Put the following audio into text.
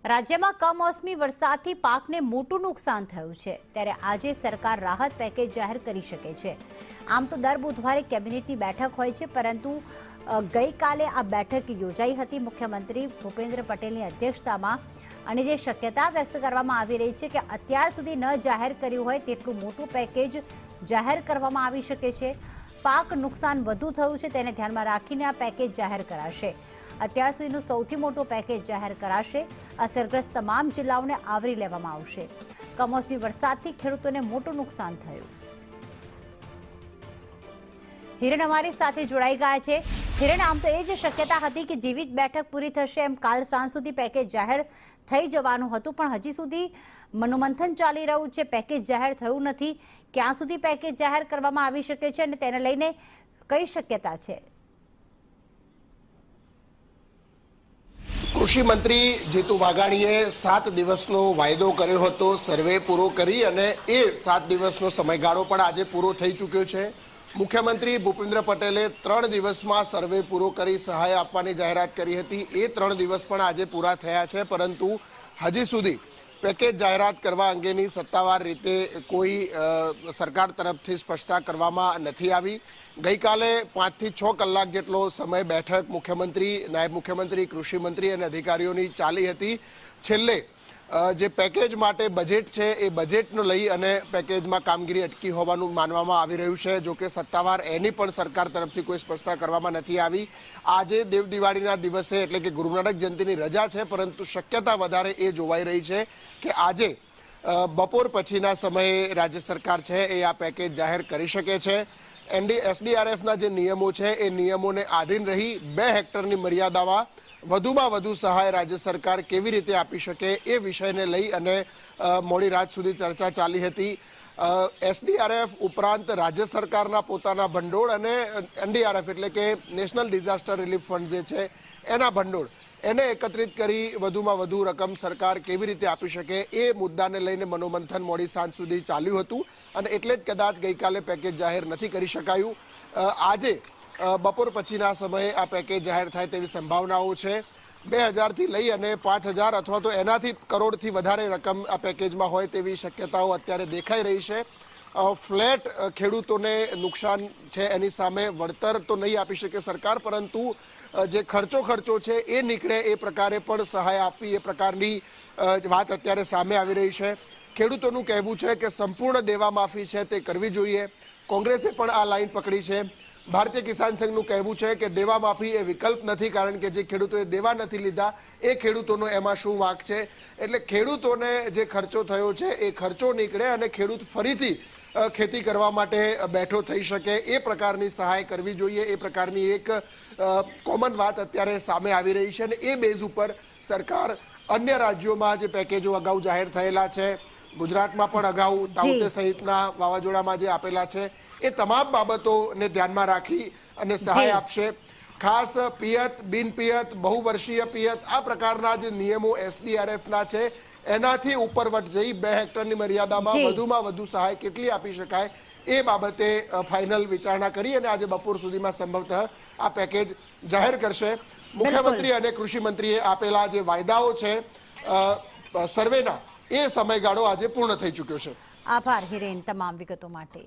રાજ્યમાં કમોસમી વરસાદથી પાકને મોટું નુકસાન થયું છે, ત્યારે આજે સરકાર રાહત પેકેજ જાહેર કરી શકે છે। આમ તો દર બુધવારે કેબિનેટની બેઠક હોય છે, પરંતુ ગઈકાલે આ બેઠક યોજાઈ હતી મુખ્યમંત્રી ભૂપેન્દ્ર પટેલની અધ્યક્ષતામાં, અને જે શક્યતા વ્યક્ત કરવામાં આવી રહી છે કે અત્યાર સુધી ન જાહેર કર્યું હોય તેટલું મોટું પેકેજ જાહેર કરવામાં આવી શકે છે। પાક નુકસાન વધુ થયું છે તેને ધ્યાનમાં રાખીને આ પેકેજ જાહેર કરાશે। અત્યાર સુધીનું સૌથી મોટું પેકેજ જાહેર કરાશે। અસરગ્રસ્ત તમામ જિલ્લાઓને આવરી લેવામાં આવશે। કમોસમી વરસાદથી ખેડૂતોને મોટું નુકસાન થયું। હિરણ અમારી સાથે જોડાઈ ગયા છે। હિરણ, આમ તો એ જ શક્યતા હતી કે જેવી જ બેઠક પૂરી થશે એમ કાલ સાંજ સુધી પેકેજ જાહેર થઈ જવાનું હતું, પણ હજી સુધી મનોમંથન ચાલી રહ્યું છે, પેકેજ જાહેર થયું નથી। ક્યાં સુધી પેકેજ જાહેર કરવામાં આવી શકે છે અને તેને લઈને કઈ શક્યતા છે? કૃષિ મંત્રી જીતુ વાઘાણીએ 7 દિવસનો વાયદો કર્યો હતો સર્વે પૂરો કરી, અને એ 7 દિવસનો સમયગાળો પણ આજે પૂરો થઈ ચૂક્યો છે। મુખ્યમંત્રી ભૂપેન્દ્ર પટેલે 3 દિવસમાં સર્વે પૂરો કરી સહાય આપવાની જાહેરાત કરી હતી। એ 3 દિવસ પણ આજે પૂરા થયા છે, પરંતુ હજી સુધી પેકેજ જાહેરાત કરવા અંગેની સત્તાવાર રીતે કોઈ સરકાર તરફથી સ્પષ્ટતા કરવામાં નથી આવી। ગઈકાલે 5 થી 6 કલાક જેટલો સમય બેઠક મુખ્યમંત્રી, નાયબ મુખ્યમંત્રી, કૃષિ મંત્રી અને અધિકારીઓની ચાલી હતી। છેલ્લે જે પેકેજ માટે બજેટ છે એ બજેટનો લઈ અને પેકેજમાં કામગીરી અટકી હોવાનું માનવામાં આવી રહ્યું છે। જોકે સત્તાવાર એની પણ સરકાર તરફથી કોઈ સ્પષ્ટતા કરવામાં નથી આવી। આજે દેવ દિવાળીના દિવસે એટલે કે ગુરુ નાનક જયંતિની રજા છે, પરંતુ શક્યતા વધારે એ જોવાઈ રહી છે કે આજે બપોર પછીના સમયે રાજ્ય સરકાર છે એ આ પેકેજ જાહેર કરી શકે છે। એસડીઆરએફના જે નિયમો છે એ નિયમોને આધીન રહી 2 હેક્ટરની મર્યાદામાં વધુમાં વધુ સહાય રાજ્ય સરકાર કેવી રીતે આપી શકે એ વિષયને લઈ અને મોડી રાત સુધી ચર્ચા ચાલી હતી। એસડીઆરએફ ઉપરાંત રાજ્ય સરકારના પોતાના ભંડોળ અને એનડીઆરએફ એટલે કે નેશનલ ડિઝાસ્ટર રિલીફ ફંડ જે છે એના ભંડોળ એને એકત્રિત કરી વધુમાં વધુ રકમ સરકાર કેવી રીતે આપી શકે એ મુદ્દાને લઈને મનોમંથન મોડી સાંજ સુધી ચાલ્યું હતું, અને એટલે જ કદાચ ગઈકાલે પેકેજ જાહેર નથી કરી શકાયું। આજે બપોર પછીના સમયે આ પેકેજ જાહેર થાય તેવી સંભાવનાઓ છે। 2000થી લઈ અને 5000 અથવા તો એનાથી કરોડથી વધારે રકમ આ પેકેજમાં હોય તેવી શક્યતાઓ અત્યારે દેખાઈ રહી છે। ફ્લેટ ખેડૂતોને નુકસાન છે એની સામે વળતર તો નહીં આપી શકે સરકાર, પરંતુ જે ખર્ચો છે એ નીકળે એ પ્રકારે પણ સહાય આપવી, એ પ્રકારની વાત અત્યારે સામે આવી રહી છે। ખેડૂતોનું કહેવું છે કે સંપૂર્ણ દેવા માફી છે તે કરવી જોઈએ। કોંગ્રેસે પણ આ લાઈન પકડી છે। ભારતીય કિસાન સંઘનું કહેવું છે કે દેવા માફી એ વિકલ્પ નથી, કારણ કે જે ખેડૂતોએ દેવા નથી લીધા એ ખેડૂતોનો એમાં શું વાંક છે। એટલે ખેડૂતોને જે ખર્ચો થયો છે એ ખર્ચો નીકળે અને ખેડૂત ફરીથી ખેતી કરવા માટે બેઠો થઈ શકે એ પ્રકારની સહાય કરવી જોઈએ, એ પ્રકારની એક કોમન વાત અત્યારે સામે આવી રહી છે। અને એ બેઝ ઉપર સરકાર અન્ય રાજ્યોમાં જે પેકેજો અગાઉ જાહેર થયેલા છે, ગુજરાતમાં પણ અગાઉ તાઉતે સહિતના વાવાઝોડામાં જે આપેલા છે એ તમામ બાબતોને ધ્યાનમાં રાખી અને સહાય આપશે। ખાસ પિયત, બિન પિયત, બહુવર્ષીય પિયત આ પ્રકારના જે નિયમો એસડીઆરએફના છે એનાથી ઉપરવટ જઈ 2 હેક્ટરની મર્યાદામાં વધુમાં વધુ સહાય કેટલી આપી શકાય એ બાબતે ફાઇનલ વિચારણા કરી અને આજે બપોર સુધીમાં સંભવતઃ આ પેકેજ જાહેર કરશે। મુખ્યમંત્રી અને કૃષિ મંત્રીએ આપેલા જે વાયદાઓ છે સર્વેના એ સમયગાળો આજે પૂર્ણ થઈ ચૂક્યો છે। આભાર હિરેન તમામ વિગતો માટે।